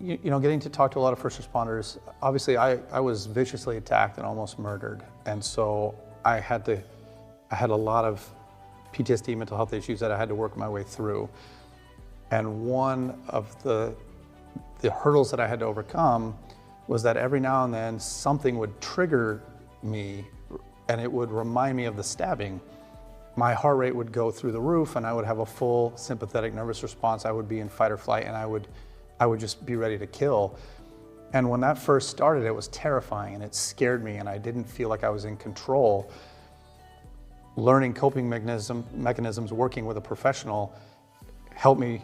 getting to talk to a lot of first responders, obviously I was viciously attacked and almost murdered. And so I had a lot of PTSD, mental health issues that I had to work my way through. And one of the hurdles that I had to overcome was that every now and then something would trigger me and it would remind me of the stabbing. My heart rate would go through the roof and I would have a full sympathetic nervous response. I would be in fight or flight and I would just be ready to kill. And when that first started, it was terrifying and it scared me and I didn't feel like I was in control. Learning coping mechanisms, working with a professional helped me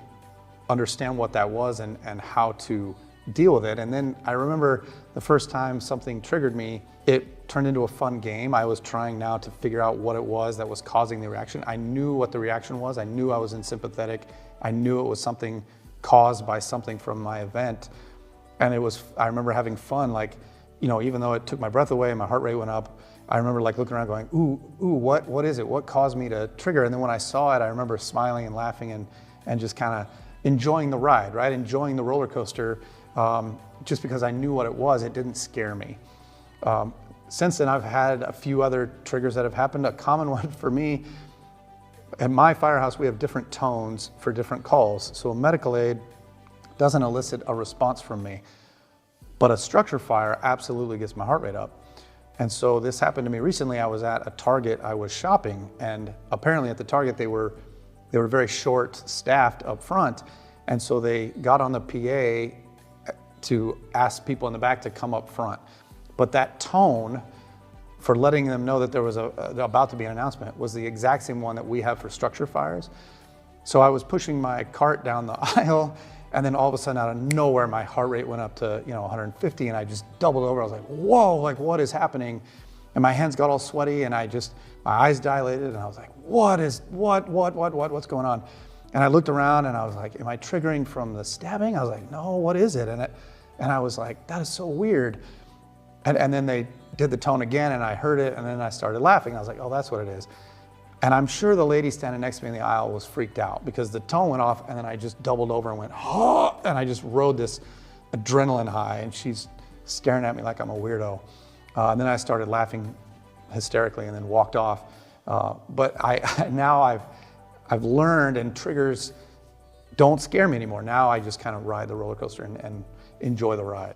understand what that was and how to deal with it. And then I remember the first time something triggered me, it turned into a fun game. I was trying now to figure out what it was that was causing the reaction. I knew what the reaction was. I knew I was sympathetic. I knew it was something caused by something from my event. And I remember having fun, like, even though it took my breath away and my heart rate went up, I remember like looking around going, ooh, what is it? What caused me to trigger? And then when I saw it, I remember smiling and laughing and just kind of enjoying the ride, right? Enjoying the roller coaster. Just because I knew what it was, it didn't scare me. Since then, I've had a few other triggers that have happened. A common one for me, at my firehouse, we have different tones for different calls. So a medical aid doesn't elicit a response from me, but a structure fire absolutely gets my heart rate up. And so this happened to me recently. I was at a Target, I was shopping, and apparently at the Target, they were very short-staffed up front. And so they got on the PA to ask people in the back to come up front. But that tone for letting them know that there was about to be an announcement was the exact same one that we have for structure fires. So I was pushing my cart down the aisle, and then all of a sudden out of nowhere, my heart rate went up to 150 and I just doubled over. I was like, whoa, like what is happening? And my hands got all sweaty and my eyes dilated and I was like, what's going on? And I looked around and I was like, am I triggering from the stabbing? I was like, no, what is it? And I was like, that is so weird. And then they did the tone again and I heard it and then I started laughing. I was like, oh, that's what it is. And I'm sure the lady standing next to me in the aisle was freaked out because the tone went off and then I just doubled over and went, oh, and I just rode this adrenaline high and she's staring at me like I'm a weirdo. And then I started laughing hysterically and then walked off. But now I've learned, and triggers don't scare me anymore. Now I just kind of ride the roller coaster and enjoy the ride.